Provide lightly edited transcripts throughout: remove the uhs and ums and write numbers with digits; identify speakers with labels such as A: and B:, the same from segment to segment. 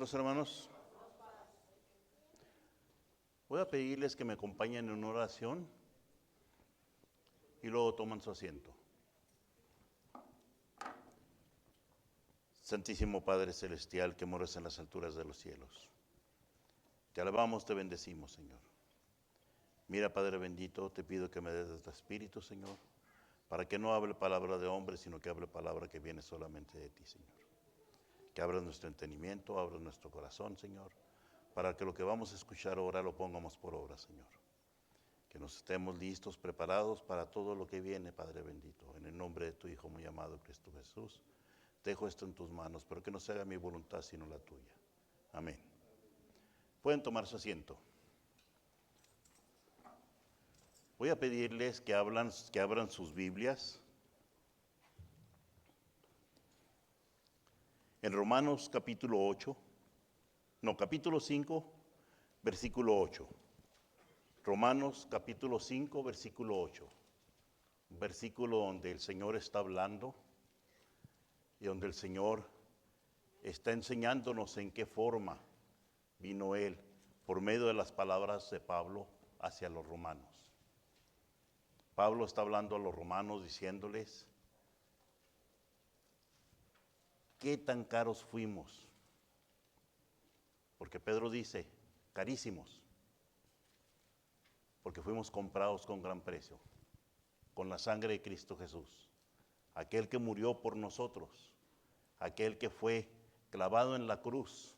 A: Los hermanos, voy a pedirles que me acompañen en una oración y luego toman su asiento. Santísimo Padre Celestial, que moras en las alturas de los cielos, te alabamos, te bendecimos, Señor. Mira, Padre bendito, te pido que me des de tu Espíritu, Señor, para que no hable palabra de hombre, sino que hable palabra que viene solamente de ti, Señor. Que abras nuestro entendimiento, abras nuestro corazón, Señor, para que lo que vamos a escuchar ahora lo pongamos por obra, Señor. Que nos estemos listos, preparados para todo lo que viene, Padre bendito. En el nombre de tu Hijo muy amado, Cristo Jesús, dejo esto en tus manos, pero que no se haga mi voluntad sino la tuya. Amén. Pueden tomar su asiento. Voy a pedirles que abran sus Biblias en Romanos capítulo 5, versículo 8. Romanos capítulo 5, versículo 8. Un versículo donde el Señor está hablando y donde el Señor está enseñándonos en qué forma vino Él por medio de las palabras de Pablo hacia los romanos. Pablo está hablando a los romanos diciéndoles qué tan caros fuimos. Porque Pedro dice, carísimos, porque fuimos comprados con gran precio, con la sangre de Cristo Jesús, aquel que murió por nosotros, aquel que fue clavado en la cruz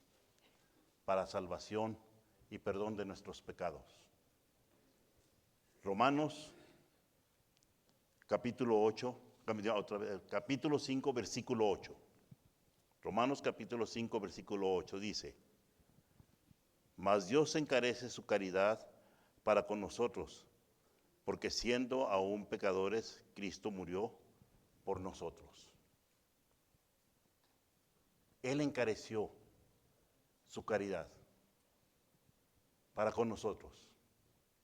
A: para salvación y perdón de nuestros pecados. Romanos capítulo 5, versículo 8. Romanos capítulo 5, versículo 8 dice, mas Dios encarece su caridad para con nosotros, porque siendo aún pecadores, Cristo murió por nosotros. Él encareció su caridad para con nosotros,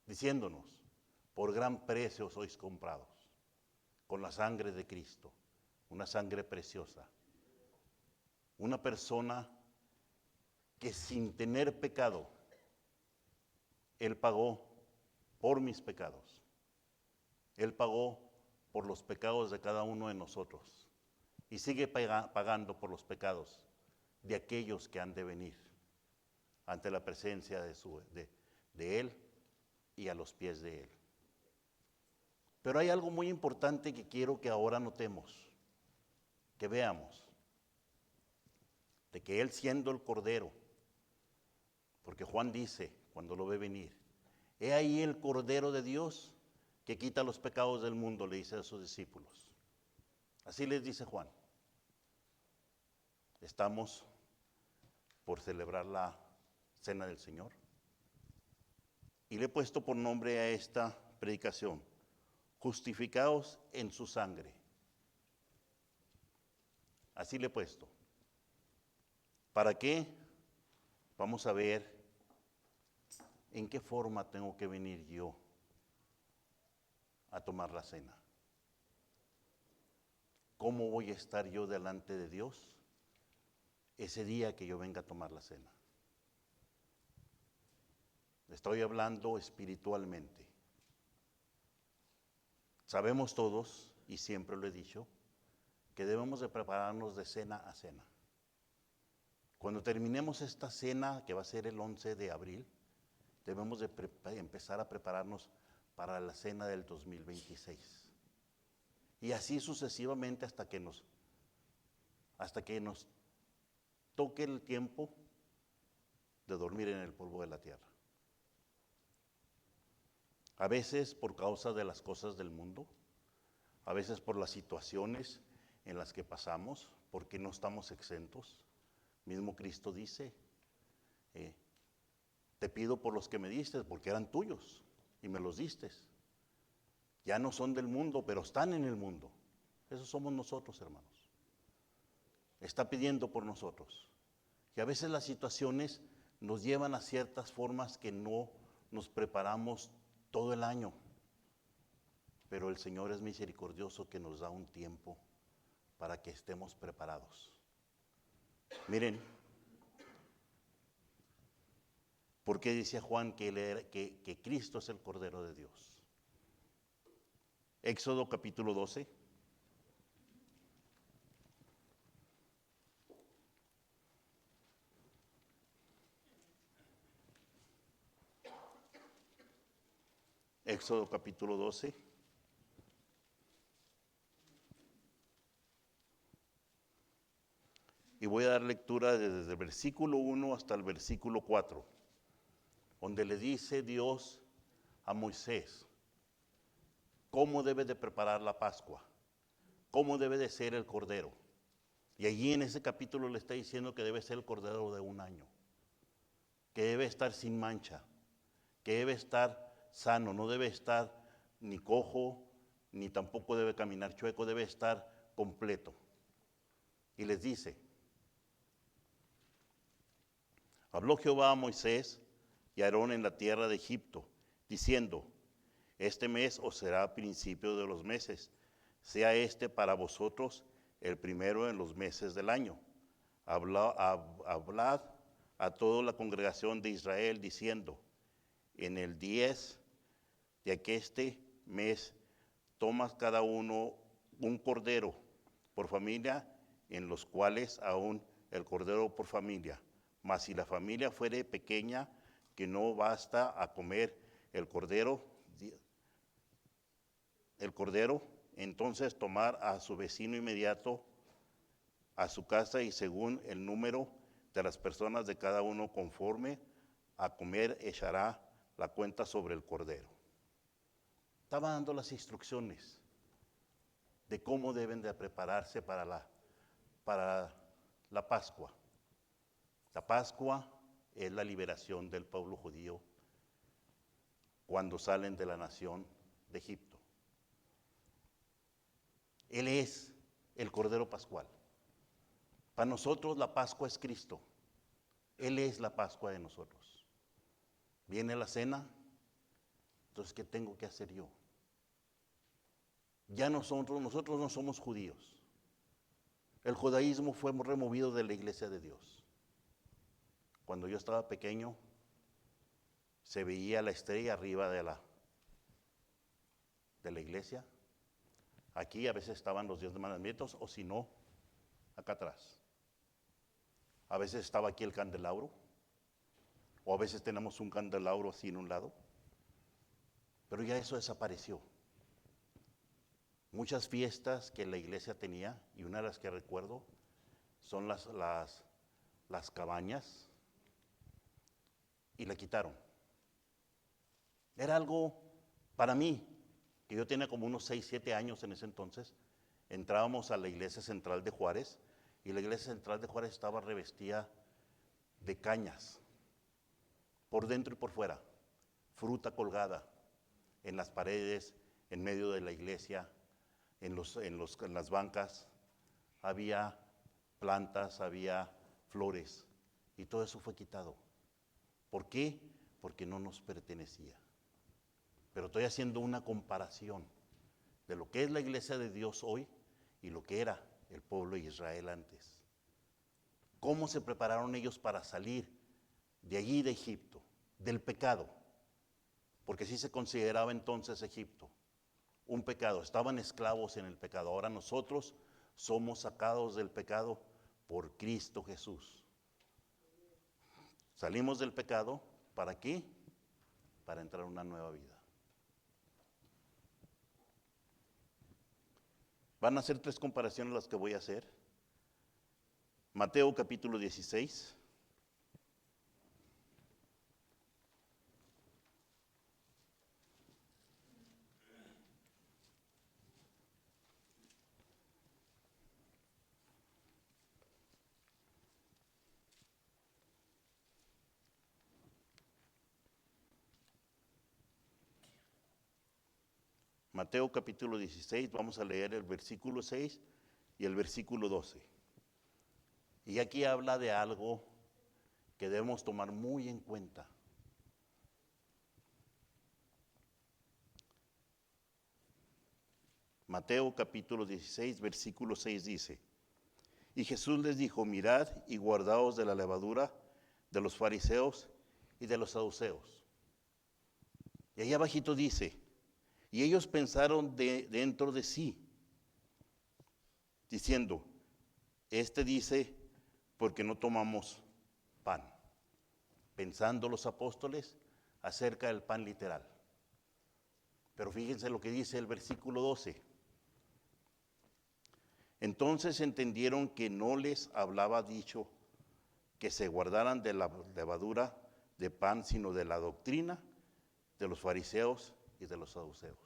A: diciéndonos, por gran precio sois comprados, con la sangre de Cristo, una sangre preciosa. Una persona que sin tener pecado, Él pagó por mis pecados. Él pagó por los pecados de cada uno de nosotros y sigue pagando por los pecados de aquellos que han de venir ante la presencia de Él y a los pies de Él. Pero hay algo muy importante que quiero que ahora notemos, que veamos, de que Él siendo el Cordero, porque Juan dice, cuando lo ve venir, he ahí el Cordero de Dios que quita los pecados del mundo, le dice a sus discípulos. Así les dice Juan. Estamos por celebrar la Cena del Señor. Y le he puesto por nombre a esta predicación, justificados en su sangre. Así le he puesto. ¿Para qué? Vamos a ver en qué forma tengo que venir yo a tomar la cena. ¿Cómo voy a estar yo delante de Dios ese día que yo venga a tomar la cena? Estoy hablando espiritualmente. Sabemos todos, y siempre lo he dicho, que debemos de prepararnos de cena a cena. Cuando terminemos esta cena, que va a ser el 11 de abril, debemos de empezar a prepararnos para la cena del 2026. Y así sucesivamente hasta que nos toque el tiempo de dormir en el polvo de la tierra. A veces por causa de las cosas del mundo, a veces por las situaciones en las que pasamos, porque no estamos exentos. Mismo Cristo dice, te pido por los que me diste, porque eran tuyos y me los diste. Ya no son del mundo, pero están en el mundo. Esos somos nosotros, hermanos. Está pidiendo por nosotros. Y a veces las situaciones nos llevan a ciertas formas que no nos preparamos todo el año. Pero el Señor es misericordioso que nos da un tiempo para que estemos preparados. Miren, Porque decía Juan que Cristo es el Cordero de Dios. Éxodo capítulo 12. Éxodo capítulo 12. Y voy a dar lectura desde el versículo 1 hasta el versículo 4, donde le dice Dios a Moisés cómo debe de preparar la Pascua, cómo debe de ser el cordero. Y allí en ese capítulo le está diciendo que debe ser el cordero de 1 año, que debe estar sin mancha, que debe estar sano, no debe estar ni cojo, ni tampoco debe caminar chueco, debe estar completo. Y les dice, habló Jehová a Moisés y a Aarón en la tierra de Egipto, diciendo, este mes os será principio de los meses, sea este para vosotros el primero en los meses del año. Hablad a toda la congregación de Israel, diciendo, en el 10 de aqueste mes tomas cada uno un cordero por familia, en los cuales aún el cordero por familia. Mas si la familia fuere pequeña, que no basta a comer el cordero, entonces tomar a su vecino inmediato a su casa y según el número de las personas de cada uno conforme a comer echará la cuenta sobre el cordero. Estaba dando las instrucciones de cómo deben de prepararse para la Pascua. La Pascua es la liberación del pueblo judío cuando salen de la nación de Egipto. Él es el Cordero Pascual. Para nosotros la Pascua es Cristo. Él es la Pascua de nosotros. Viene la cena, entonces ¿qué tengo que hacer yo? Ya nosotros no somos judíos. El judaísmo fue removido de la iglesia de Dios. Cuando yo estaba pequeño, se veía la estrella arriba de la iglesia. Aquí a veces estaban los 10 mandamientos, o si no, acá atrás. A veces estaba aquí el candelabro, o a veces tenemos un candelabro así en un lado, pero ya eso desapareció. Muchas fiestas que la iglesia tenía, y una de las que recuerdo, son las cabañas, y la quitaron. Era algo, para mí, que yo tenía como unos 6, 7 años en ese entonces, entrábamos a la iglesia central de Juárez, y la iglesia central de Juárez estaba revestida de cañas, por dentro y por fuera, fruta colgada en las paredes, en medio de la iglesia, en las bancas, había plantas, había flores, y todo eso fue quitado. ¿Por qué? Porque no nos pertenecía. Pero estoy haciendo una comparación de lo que es la iglesia de Dios hoy y lo que era el pueblo de Israel antes. ¿Cómo se prepararon ellos para salir de allí de Egipto, del pecado? Porque sí se consideraba entonces Egipto un pecado, estaban esclavos en el pecado. Ahora nosotros somos sacados del pecado por Cristo Jesús. Salimos del pecado, ¿para qué? Para entrar a una nueva vida. Van a ser 3 comparaciones las que voy a hacer. Mateo capítulo 16. Mateo capítulo 16, vamos a leer el versículo 6 y el versículo 12. Y aquí habla de algo que debemos tomar muy en cuenta. Mateo capítulo 16, versículo 6 dice, y Jesús les dijo, mirad y guardaos de la levadura de los fariseos y de los saduceos. Y ahí abajito dice, y ellos pensaron dentro de sí, diciendo, este dice, porque no tomamos pan. Pensando los apóstoles acerca del pan literal. Pero fíjense lo que dice el versículo 12. Entonces entendieron que no les hablaba dicho que se guardaran de la levadura de pan, sino de la doctrina de los fariseos y de los saduceos.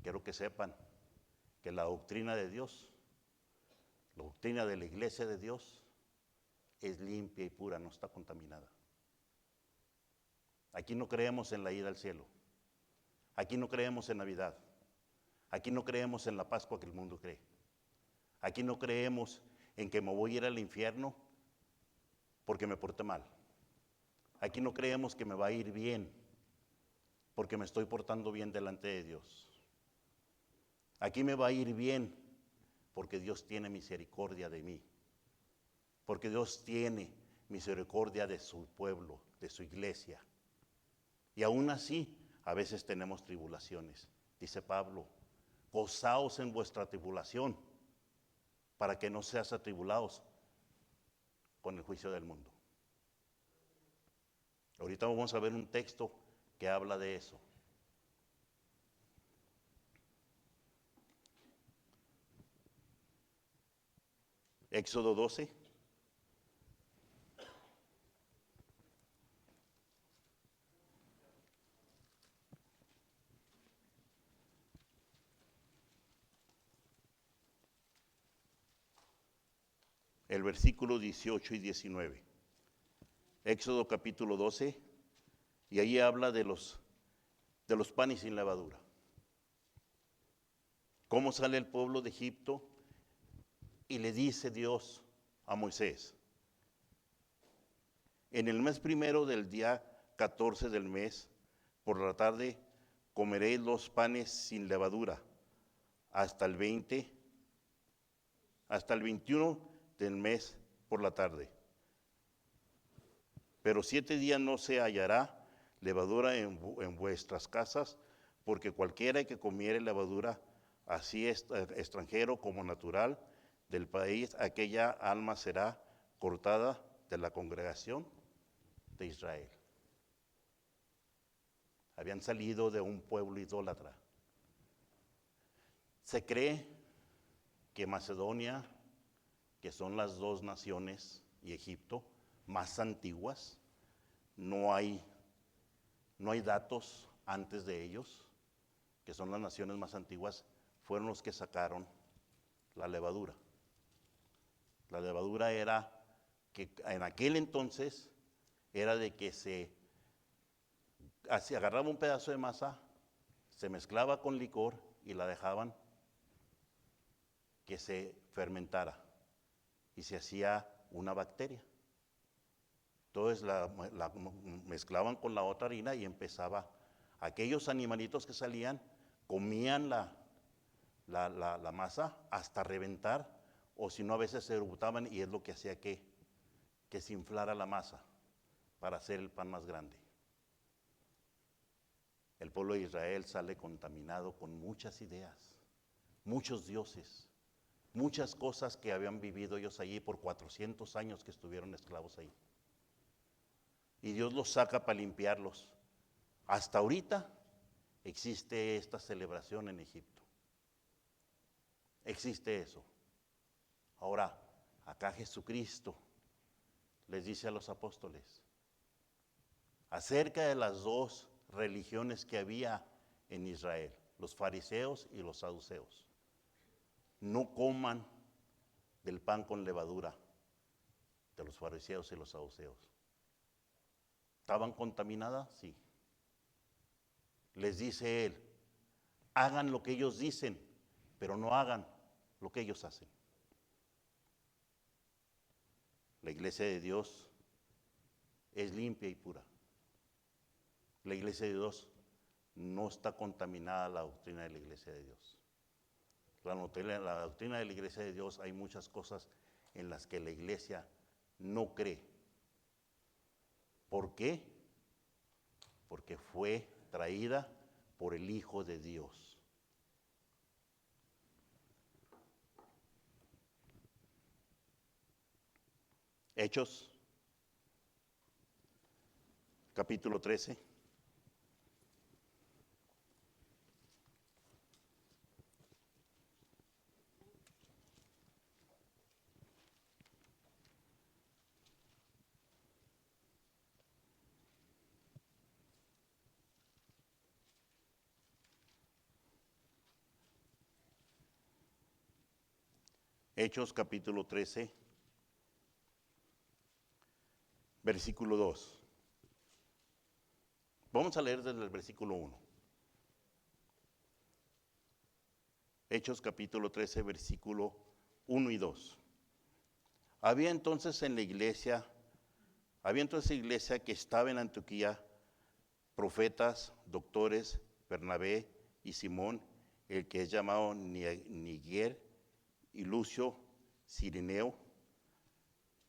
A: Quiero que sepan que la doctrina de Dios, la doctrina de la iglesia de Dios, es limpia y pura, no está contaminada. Aquí no creemos en la ida al cielo. Aquí no creemos en Navidad. Aquí no creemos en la Pascua que el mundo cree. Aquí no creemos en que me voy a ir al infierno porque me porté mal. Aquí no creemos que me va a ir bien porque me estoy portando bien delante de Dios. Aquí me va a ir bien porque Dios tiene misericordia de mí. Porque Dios tiene misericordia de su pueblo, de su iglesia. Y aún así, a veces tenemos tribulaciones. Dice Pablo, gozaos en vuestra tribulación, para que no seas atribulados con el juicio del mundo. Ahorita vamos a ver un texto que habla de eso. Éxodo 12. El versículo 18 y 19. Éxodo capítulo 12, y ahí habla de los panes sin levadura. Cómo sale el pueblo de Egipto y le dice Dios a Moisés, en el mes primero del día 14 del mes, por la tarde, comeréis los panes sin levadura, hasta el 21 del mes por la tarde. Pero 7 días no se hallará levadura en vuestras casas, porque cualquiera que comiere levadura, así extranjero como natural del país, aquella alma será cortada de la congregación de Israel. Habían salido de un pueblo idólatra. Se cree que Macedonia, que son las dos naciones, y Egipto, más antiguas, no hay datos antes de ellos, que son las naciones más antiguas, fueron los que sacaron la levadura. La levadura era que en aquel entonces era de que se agarraba un pedazo de masa, se mezclaba con licor y la dejaban que se fermentara y se hacía una bacteria. Entonces la mezclaban con la otra harina y empezaba, aquellos animalitos que salían comían la masa hasta reventar, o si no a veces se eructaban, y es lo que hacía que se inflara la masa para hacer el pan más grande. El pueblo de Israel sale contaminado con muchas ideas, muchos dioses, muchas cosas que habían vivido ellos allí por 400 años que estuvieron esclavos ahí. Y Dios los saca para limpiarlos. Hasta ahorita existe esta celebración en Egipto. Existe eso. Ahora, acá Jesucristo les dice a los apóstoles acerca de las dos religiones que había en Israel, los fariseos y los saduceos. No coman del pan con levadura de los fariseos y los saduceos. ¿Estaban contaminadas? Sí. Les dice él, hagan lo que ellos dicen, pero no hagan lo que ellos hacen. La iglesia de Dios es limpia y pura. La iglesia de Dios no está contaminada la doctrina de la iglesia de Dios. La doctrina de la iglesia de Dios, hay muchas cosas en las que la iglesia no cree. ¿Por qué? Porque fue traída por el Hijo de Dios. Hechos, capítulo 13. Hechos capítulo 13, versículo 2. Vamos a leer desde el versículo 1. Hechos capítulo 13, versículo 1 y 2. Había entonces iglesia que estaba en Antioquía, profetas, doctores, Bernabé y Simón, el que es llamado Niger, y Lucio, Cireneo,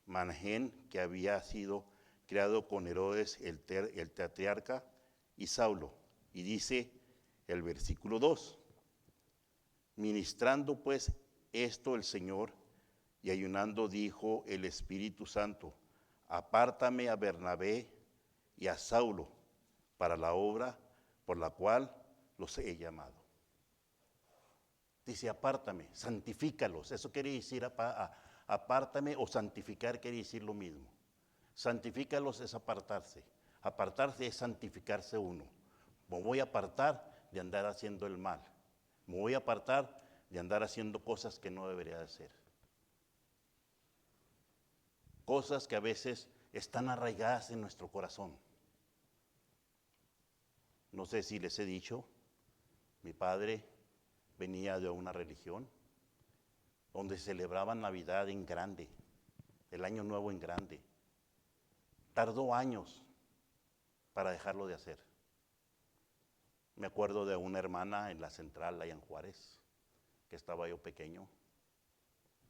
A: Manahén, que había sido criado con Herodes el tetrarca, y Saulo. Y dice el versículo 2, ministrando pues esto el Señor, y ayunando dijo el Espíritu Santo, apártame a Bernabé y a Saulo para la obra por la cual los he llamado. Dice, apártame, santifícalos. Eso quiere decir, apártame o santificar quiere decir lo mismo. Santifícalos es apartarse. Apartarse es santificarse uno. Me voy a apartar de andar haciendo el mal. Me voy a apartar de andar haciendo cosas que no debería de hacer. Cosas que a veces están arraigadas en nuestro corazón. No sé si les he dicho, mi padre venía de una religión donde celebraban Navidad en grande, el Año Nuevo en grande. Tardó años para dejarlo de hacer. Me acuerdo de una hermana en la central allá en Juárez, que estaba yo pequeño.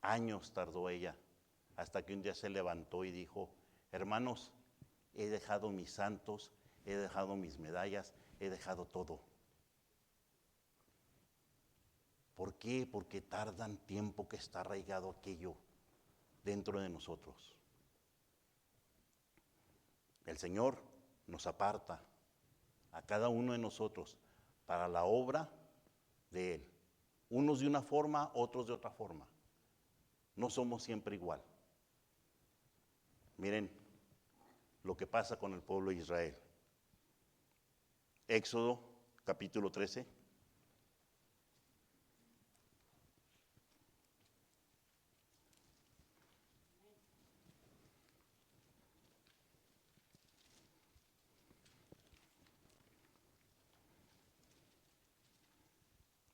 A: Años tardó ella, hasta que un día se levantó y dijo, hermanos, he dejado mis santos, he dejado mis medallas, he dejado todo. ¿Por qué? Porque tardan tiempo que está arraigado aquello dentro de nosotros. El Señor nos aparta a cada uno de nosotros para la obra de Él. Unos de una forma, otros de otra forma. No somos siempre igual. Miren lo que pasa con el pueblo de Israel. Éxodo capítulo 13.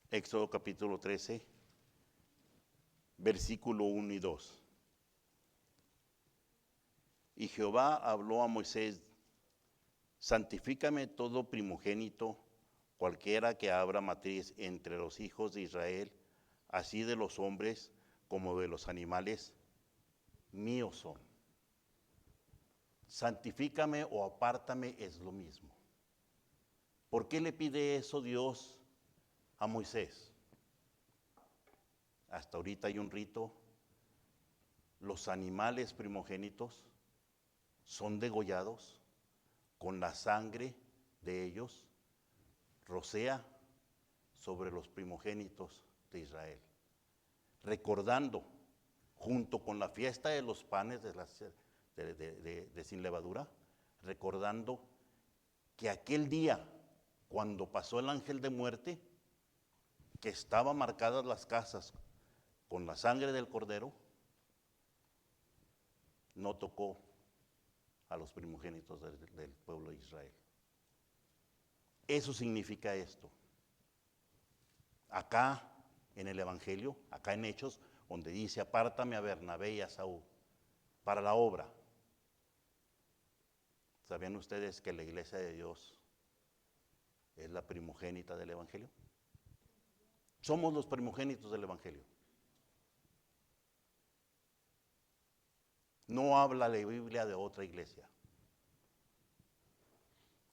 A: Éxodo capítulo 13, versículo 1 y 2. Y Jehová habló a Moisés, santifícame todo primogénito, cualquiera que abra matriz entre los hijos de Israel, así de los hombres como de los animales, míos son. Santifícame o apártame es lo mismo. ¿Por qué le pide eso Dios a Moisés? Hasta ahorita hay un rito. Los animales primogénitos son degollados con la sangre de ellos, rocea sobre los primogénitos de Israel, recordando, junto con la fiesta de los panes de sin levadura, recordando que aquel día, cuando pasó el ángel de muerte, que estaban marcadas las casas con la sangre del cordero, no tocó a los primogénitos del pueblo de Israel. Eso significa esto. Acá en el Evangelio, acá en Hechos, donde dice, apártame a Bernabé y a Saúl para la obra. ¿Sabían ustedes que la iglesia de Dios es la primogénita del Evangelio? Somos los primogénitos del Evangelio. No habla la Biblia de otra iglesia.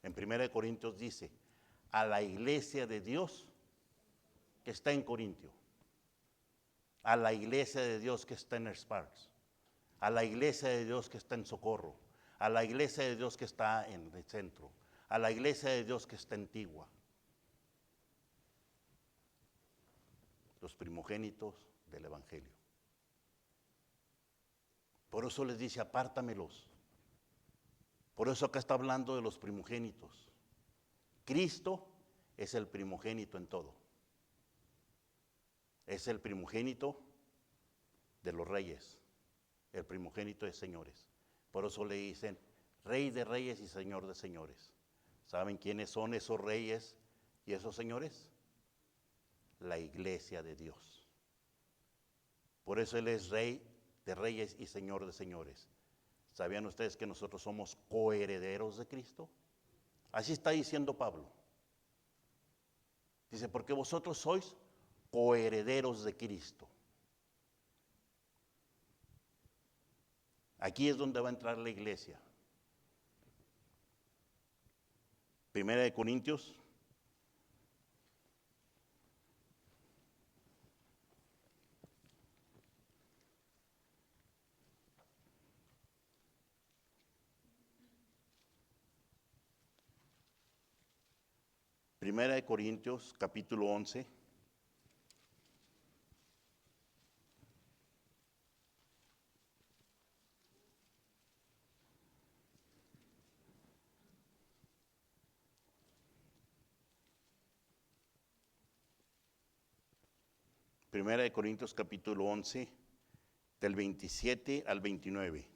A: En 1 Corintios dice, a la iglesia de Dios que está en Corintio, a la iglesia de Dios que está en Sparks, a la iglesia de Dios que está en Socorro, a la iglesia de Dios que está en el centro, a la iglesia de Dios que está en Antigua. Los primogénitos del Evangelio. Por eso les dice, apártamelos. Por eso acá está hablando de los primogénitos. Cristo es el primogénito en todo. Es el primogénito de los reyes, el primogénito de señores. Por eso le dicen Rey de reyes y Señor de señores. ¿Saben quiénes son esos reyes y esos señores? La iglesia de Dios. Por eso Él es Rey de reyes y Señor de señores. ¿Sabían ustedes que nosotros somos coherederos de Cristo? Así está diciendo Pablo. Dice, porque vosotros sois coherederos de Cristo. Aquí es donde va a entrar la iglesia. 1 Corintios. Primera de Corintios, capítulo 11. Primera de Corintios, capítulo 11, del 27 al 29.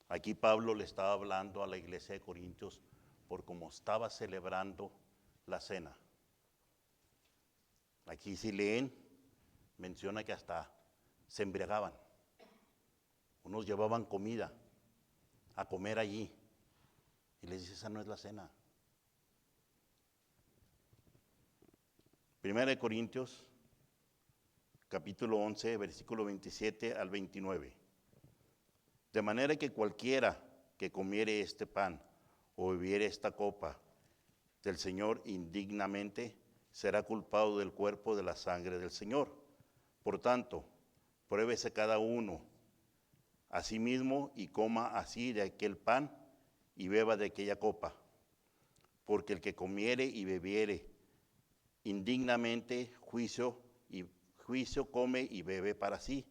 A: Aquí Pablo le estaba hablando a la iglesia de Corintios por cómo estaba celebrando la cena. Aquí si leen, menciona que hasta se embriagaban. Unos llevaban comida a comer allí. Y les dice, esa no es la cena. Primera de Corintios, capítulo 11, versículo 27 al 29. De manera que cualquiera que comiere este pan o bebiere esta copa del Señor indignamente, será culpado del cuerpo de la sangre del Señor. Por tanto, pruébese cada uno a sí mismo y coma así de aquel pan y beba de aquella copa. Porque el que comiere y bebiere indignamente, juicio come y bebe para sí,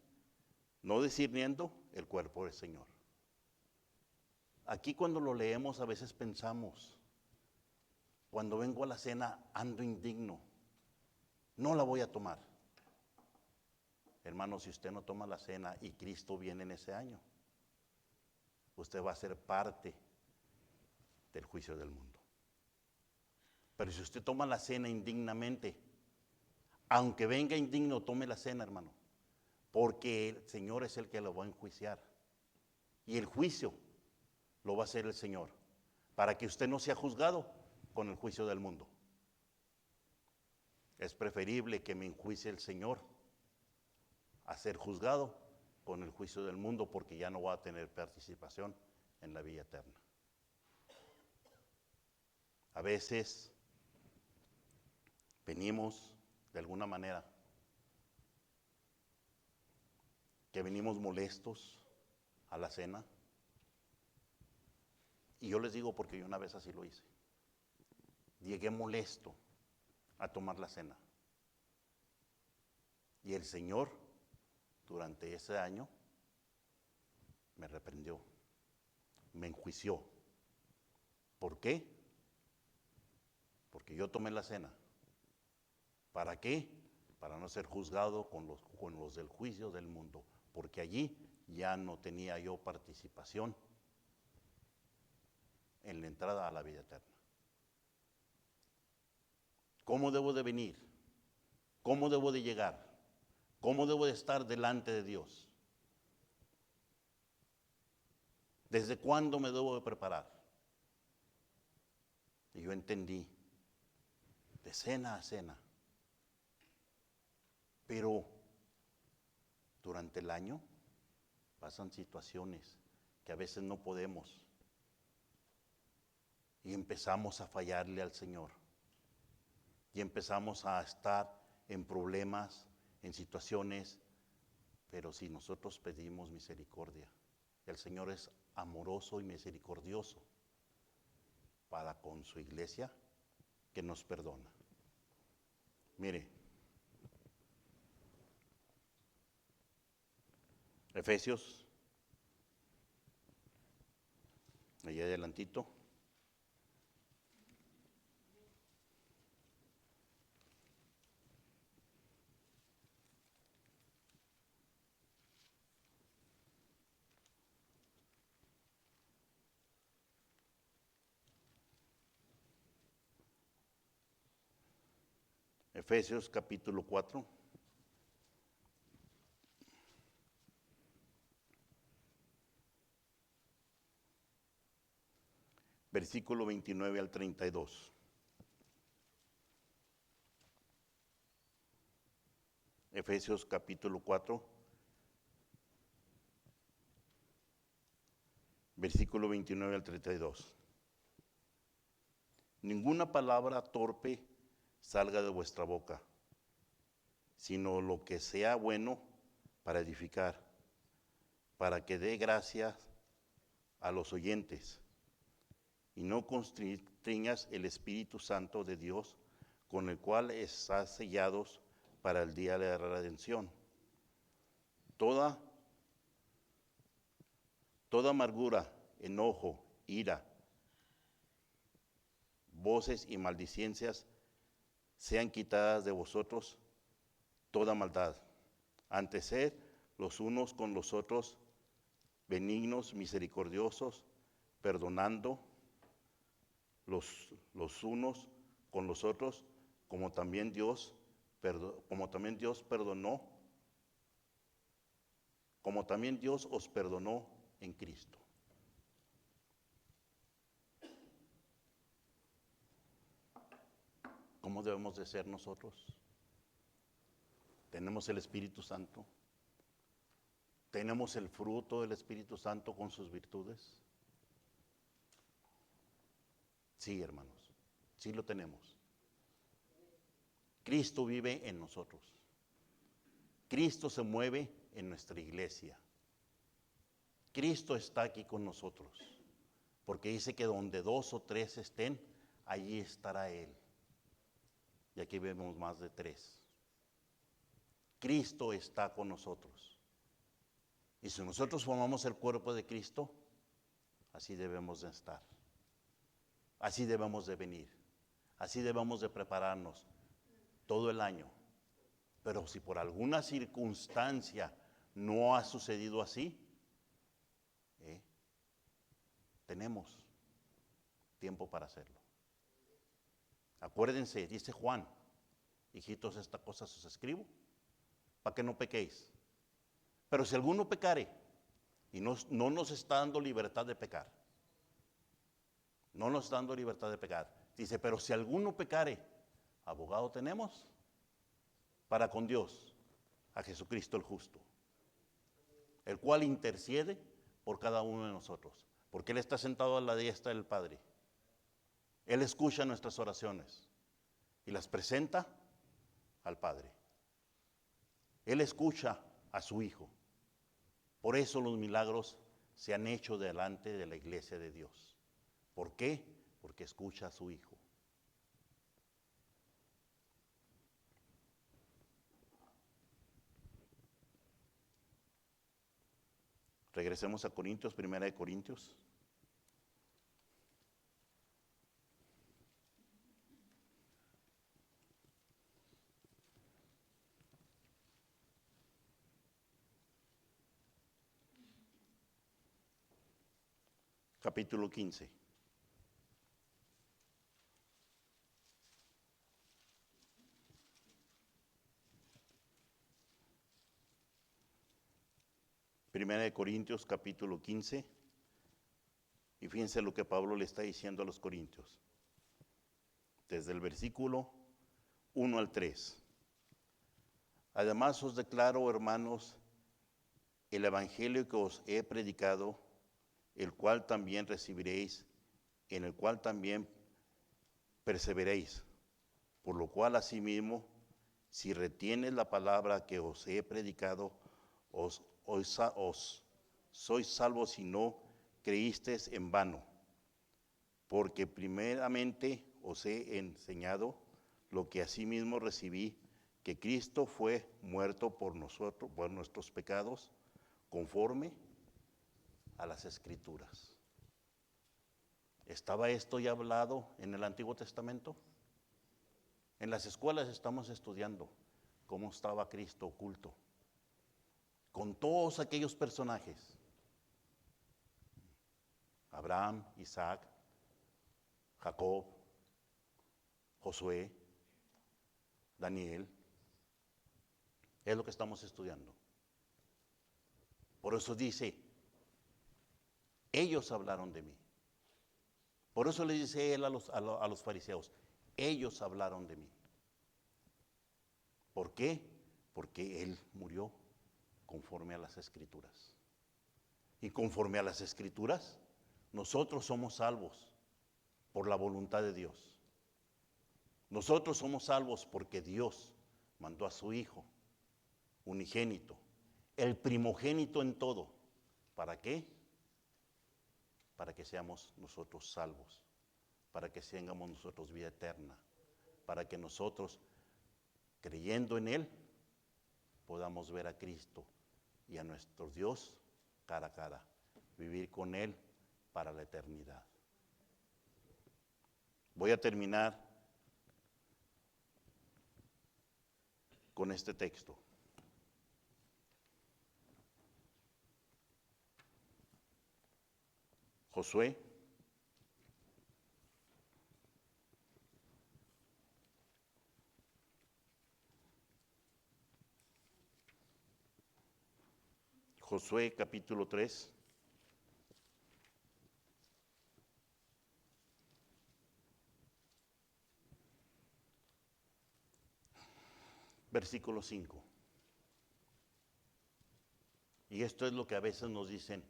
A: no discerniendo el cuerpo del Señor. Aquí cuando lo leemos a veces pensamos, cuando vengo a la cena ando indigno, no la voy a tomar. Hermano, si usted no toma la cena y Cristo viene en ese año, usted va a ser parte del juicio del mundo. Pero si usted toma la cena indignamente, aunque venga indigno, tome la cena, hermano, porque el Señor es el que lo va a enjuiciar. Y el juicio lo va a hacer el Señor, para que usted no sea juzgado con el juicio del mundo. Es preferible que me enjuicie el Señor a ser juzgado con el juicio del mundo, porque ya no va a tener participación en la vida eterna. A veces venimos de alguna manera, que venimos molestos a la cena. Y yo les digo porque yo una vez así lo hice. Llegué molesto a tomar la cena. Y el Señor, durante ese año, me reprendió, me enjuició. ¿Por qué? Porque yo tomé la cena. ¿Para qué? Para no ser juzgado con los del juicio del mundo, porque allí ya no tenía yo participación en la entrada a la vida eterna. ¿Cómo debo de venir? ¿Cómo debo de llegar? ¿Cómo debo de estar delante de Dios? ¿Desde cuándo me debo de preparar? Y yo entendí, de cena a cena. Pero durante el año pasan situaciones que a veces no podemos Y empezamos a fallarle al Señor. Y empezamos a estar en problemas, en situaciones. Pero si nosotros pedimos misericordia, el Señor es amoroso y misericordioso para con su iglesia que nos perdona. Mire, Efesios, allá adelantito. Efesios capítulo 4. Versículo 29 al 32. Efesios capítulo 4, versículo 29 al 32. Ninguna palabra torpe salga de vuestra boca, sino lo que sea bueno para edificar, para que dé gracias a los oyentes, y no constriñas el Espíritu Santo de Dios, con el cual estás sellados para el día de la redención. Toda amargura, enojo, ira, voces y maldicencias sean quitadas de vosotros toda maldad. Antes sed los unos con los otros benignos, misericordiosos, perdonando los unos con los otros, como también Dios perdonó, como también Dios os perdonó en Cristo. ¿Cómo debemos de ser nosotros? Tenemos el Espíritu Santo. Tenemos el fruto del Espíritu Santo con sus virtudes. Sí, hermanos, sí lo tenemos. Cristo vive en nosotros. Cristo se mueve en nuestra iglesia. Cristo está aquí con nosotros, porque dice que donde 2 o 3 estén, allí estará Él. Y aquí vemos más de 3. Cristo está con nosotros. Y si nosotros formamos el cuerpo de Cristo, así debemos de estar. Así debemos de venir. Así debemos de prepararnos todo el año. Pero si por alguna circunstancia no ha sucedido así, tenemos tiempo para hacerlo. Acuérdense, dice Juan, hijitos, esta cosa os escribo para que no pequéis. Pero si alguno pecare, y no nos está dando libertad de pecar, no nos está dando libertad de pecar. Dice, pero si alguno pecare, abogado tenemos para con Dios, a Jesucristo el justo, el cual intercede por cada uno de nosotros, porque Él está sentado a la diestra del Padre. Él escucha nuestras oraciones y las presenta al Padre. Él escucha a su Hijo. Por eso los milagros se han hecho delante de la iglesia de Dios. ¿Por qué? Porque escucha a su Hijo. Regresemos a Corintios, 1 Corintios. Capítulo 15. Primera de Corintios, capítulo 15. Y fíjense lo que Pablo le está diciendo a los corintios. Desde el versículo 1 al 3. Además os declaro, hermanos, el evangelio que os he predicado, el cual también recibiréis, en el cual también perseveréis, por lo cual asimismo, si retienes la palabra que os he predicado, os sois salvos si no creísteis en vano. Porque primeramente os he enseñado lo que asimismo recibí, que Cristo fue muerto por nosotros, por nuestros pecados, conforme a las Escrituras. ¿Estaba esto ya hablado en el Antiguo Testamento? En las escuelas estamos estudiando cómo estaba Cristo oculto, con todos aquellos personajes: Abraham, Isaac, Jacob, Josué, Daniel. Es lo que estamos estudiando. Por eso dice, ellos hablaron de mí. Por eso le dice él a los fariseos, ellos hablaron de mí. ¿Por qué? Porque él murió conforme a las Escrituras. Y conforme a las Escrituras, nosotros somos salvos por la voluntad de Dios. Nosotros somos salvos porque Dios mandó a su Hijo unigénito, el primogénito en todo. ¿Para qué? Para que seamos nosotros salvos, para que tengamos nosotros vida eterna, para que nosotros, creyendo en Él, podamos ver a Cristo y a nuestro Dios cara a cara, vivir con Él para la eternidad. Voy a terminar con este texto. Josué, capítulo 3, versículo 5. Y esto es lo que a veces nos dicen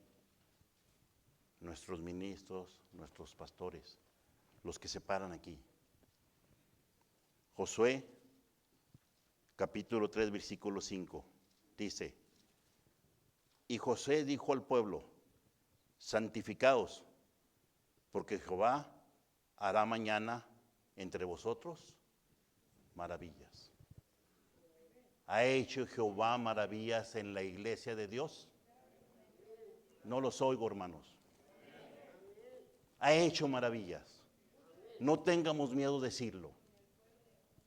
A: nuestros ministros, nuestros pastores, los que se paran aquí. Josué, capítulo 3, versículo 5, dice: y Josué dijo al pueblo, santificaos, porque Jehová hará mañana entre vosotros maravillas. ¿Ha hecho Jehová maravillas en la iglesia de Dios? No los oigo, hermanos. Ha hecho maravillas. No tengamos miedo de decirlo.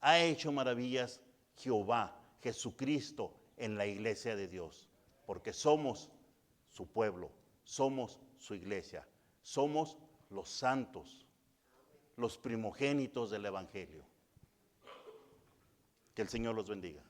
A: Ha hecho maravillas Jehová, Jesucristo, en la iglesia de Dios. Porque somos su pueblo, somos su iglesia, somos los santos, los primogénitos del Evangelio. Que el Señor los bendiga.